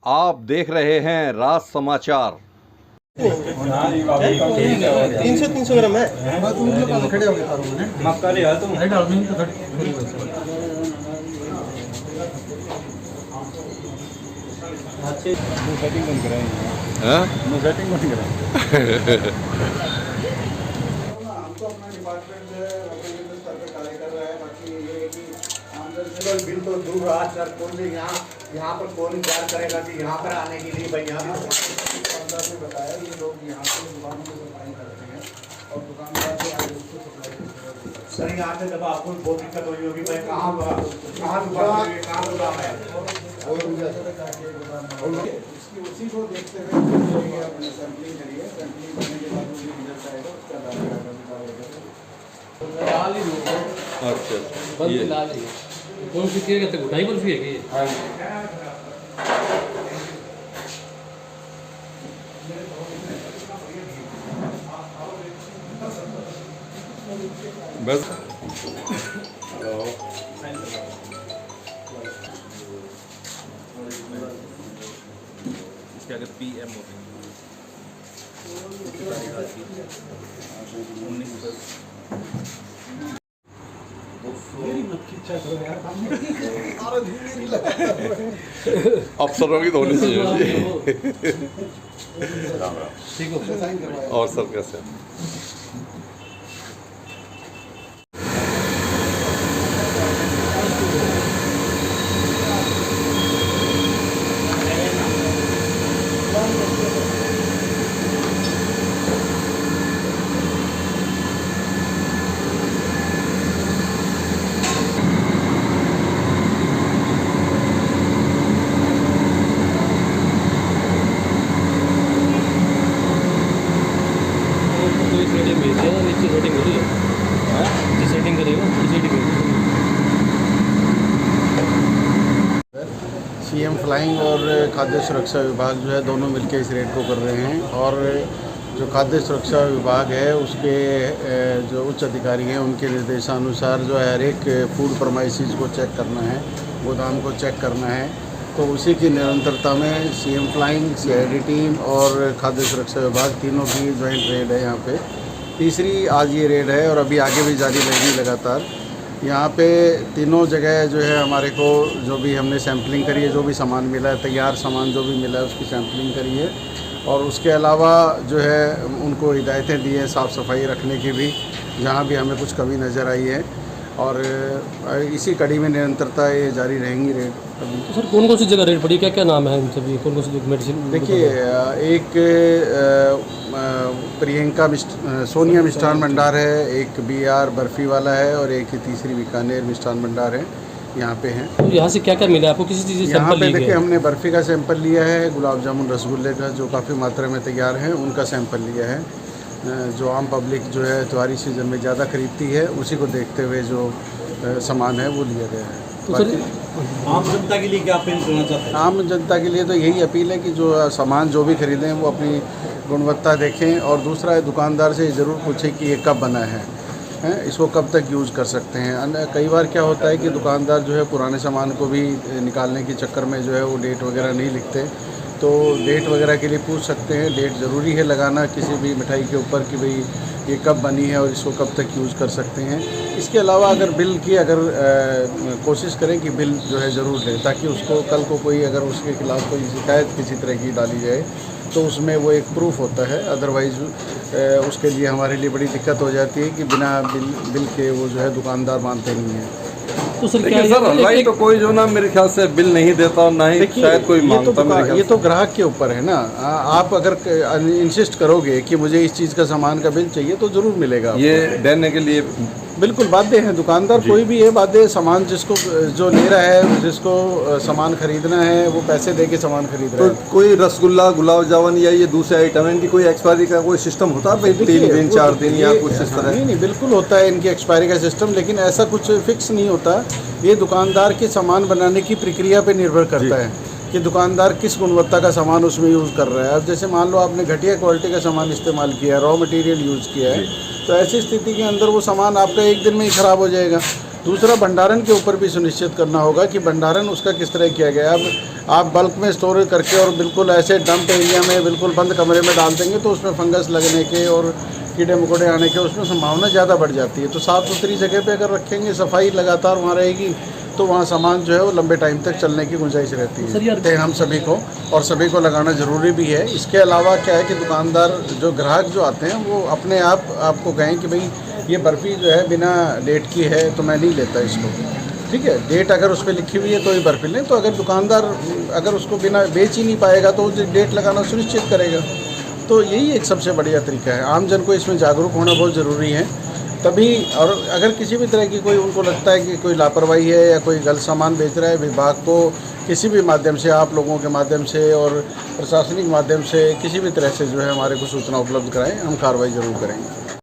आप देख रहे हैं राज समाचार। 300 ग्राम है। खड़े हो गए सेटिंग बंद कराएंगे। सेटिंग बंद कराएंगे। हमको अपना डिपार्टमेंट जो है स्तर पे कार्य कर रहा है। बाकी ये है कि आमदन बिल तो दूर रहा सर, कौन यहाँ पर कौन इंतजार करेगा कि यहाँ पर आने के लिए। भाई यहाँ दुकानदार ने बताया ये लोग यहाँ से दुकानों में सप्लाई करते हैं और दुकानदार से आगे उसको सप्लाई करते हैं। सर यहाँ से जब आपको बहुत दिक्कत हुई होगी भाई कहाँ दुकान है उसी को देखते हुए अपने सैंपलिंग करिए। सैंपलिंग करने के बाद उसी रिजल्ट आएगा उसका अच्छा बल्कि लाल है कौन सी क्या कहते हैं ढाई बर्फी है कि बस इसके अगर PM होते हैं 19 अफसरों की तो होनी चाहिए। ठीक हो और सर कैसे नीचे सेटिंग करिए नीचे सेटिंग करेगा सीएम फ्लाइंग और खाद्य सुरक्षा विभाग जो है दोनों मिलकर इस रेड को कर रहे हैं। और जो खाद्य सुरक्षा विभाग है उसके जो उच्च अधिकारी हैं उनके निर्देशानुसार जो है हर एक फूड प्रमाइसिस को चेक करना है, गोदाम को चेक करना है। तो उसी की निरंतरता में सीएम फ्लाइंग, CID टीम और खाद्य सुरक्षा विभाग तीनों की ज्वाइंट रेड है। यहाँ पे तीसरी आज ये रेड है और अभी आगे भी जारी रहेगी लगातार। यहाँ पे तीनों जगह जो है हमारे को जो भी हमने सैम्पलिंग करी है, जो भी सामान मिला है, तैयार सामान जो भी मिला है उसकी सैम्पलिंग करी है। और उसके अलावा जो है उनको हिदायतें दी हैं साफ़ सफाई रखने की भी, जहाँ भी हमें कुछ कमी नज़र आई है। और इसी कड़ी में निरंतरता ये जारी रहेंगी रेड। तो सर कौन सी जगह रेड पड़ी, क्या क्या नाम है इन सभी, कौन सी मेडिसिन? देखिए एक प्रियंका सोनिया मिष्ठान भंडार है, एक BR बर्फ़ी वाला है और एक तीसरी बीकानेर मिष्ठान भंडार है, यहाँ पे हैं। तो यहाँ से क्या क्या मिला आपको, किसी चीज़ से यहाँ सैंपल पे लिए देखिए गए? हमने बर्फ़ी का सैंपल लिया है, गुलाब जामुन रसगुल्ले का जो काफ़ी मात्रा में तैयार हैं उनका सैंपल लिया है। जो आम पब्लिक जो है त्योहारी सीजन में ज़्यादा खरीदती है उसी को देखते हुए जो सामान है वो लिया गया है। तो सर आम जनता के लिए क्या अपील करना चाहते हैं? आम जनता के लिए तो यही अपील है कि जो सामान जो भी खरीदें वो अपनी गुणवत्ता देखें। और दूसरा है दुकानदार से ज़रूर पूछें कि ये कब बना है, इसको कब तक यूज़ कर सकते हैं। कई बार क्या होता है कि दुकानदार जो है पुराने सामान को भी निकालने के चक्कर में जो है वो डेट वगैरह नहीं लिखते, तो डेट वगैरह के लिए पूछ सकते हैं। डेट ज़रूरी है लगाना किसी भी मिठाई के ऊपर कि भाई ये कब बनी है और इसको कब तक यूज़ कर सकते हैं। इसके अलावा अगर बिल की कोशिश करें कि बिल जो है ज़रूर लें, ताकि उसको कल को कोई अगर उसके खिलाफ़ कोई शिकायत किसी तरह की डाली जाए तो उसमें वो एक प्रूफ होता है। अदरवाइज़ उसके लिए हमारे लिए बड़ी दिक्कत हो जाती है कि बिना बिल के वो जो है दुकानदार मानते नहीं हैं। तो सर क्या सर हलवाई तो कोई जो ना मेरे ख्याल से बिल नहीं देता और ना ही शायद कोई मांगता। ये तो ग्राहक के ऊपर है ना। आप अगर इंसिस्ट करोगे कि मुझे इस चीज़ का सामान का बिल चाहिए तो ज़रूर मिलेगा। ये देने के लिए बिल्कुल बाध्य है दुकानदार, कोई भी है बाध्य। सामान जिसको जो ले रहा है, जिसको सामान खरीदना है वो पैसे दे के सामान खरीद रहा है। तो कोई रसगुल्ला, गुलाब जामुन या ये दूसरे आइटम है, इनकी कोई एक्सपायरी का कोई सिस्टम होता है? 3 दिन 4 दिन या कुछ इस तरह? नहीं, बिल्कुल होता है इनकी एक्सपायरी का सिस्टम, लेकिन ऐसा कुछ फिक्स नहीं होता। ये दुकानदार के सामान बनाने की प्रक्रिया पे निर्भर करता है कि दुकानदार किस गुणवत्ता का सामान उसमें यूज़ कर रहा है। अब जैसे मान लो आपने घटिया क्वालिटी का सामान इस्तेमाल किया है, रॉ मटेरियल यूज़ किया है, तो ऐसी स्थिति के अंदर वो सामान आपका एक दिन में ही ख़राब हो जाएगा। दूसरा भंडारण के ऊपर भी सुनिश्चित करना होगा कि भंडारण उसका किस तरह किया गया है। अब आप बल्क में स्टोर करके और बिल्कुल ऐसे डंप एरिया में बिल्कुल बंद कमरे में डाल देंगे तो उसमें फंगस लगने के और कीड़े मकोड़े आने के उसमें संभावना ज़्यादा बढ़ जाती है। तो साफ़ सुथरी जगह पे अगर रखेंगे, सफाई लगातार वहाँ रहेगी, तो वहाँ सामान जो है वो लंबे टाइम तक चलने की गुंजाइश रहती है। हम सभी को और सभी को लगाना ज़रूरी भी है। इसके अलावा क्या है कि दुकानदार जो ग्राहक जो आते हैं वो अपने आप आपको कहें कि भाई ये बर्फ़ी जो है बिना डेट की है तो मैं नहीं लेता इसको, ठीक है। डेट अगर उस पर लिखी हुई है तो ही बर्फ़ी लें। तो अगर दुकानदार अगर उसको बिना बेच ही नहीं पाएगा तो उस डेट लगाना सुनिश्चित करेगा। तो यही एक सबसे बढ़िया तरीका है। आम जन को इसमें जागरूक होना बहुत ज़रूरी है तभी। और अगर किसी भी तरह की कोई उनको लगता है कि कोई लापरवाही है या कोई गलत सामान बेच रहा है, विभाग को किसी भी माध्यम से, आप लोगों के माध्यम से और प्रशासनिक माध्यम से किसी भी तरह से जो है हमारे को सूचना उपलब्ध कराएं, हम कार्रवाई ज़रूर करेंगे।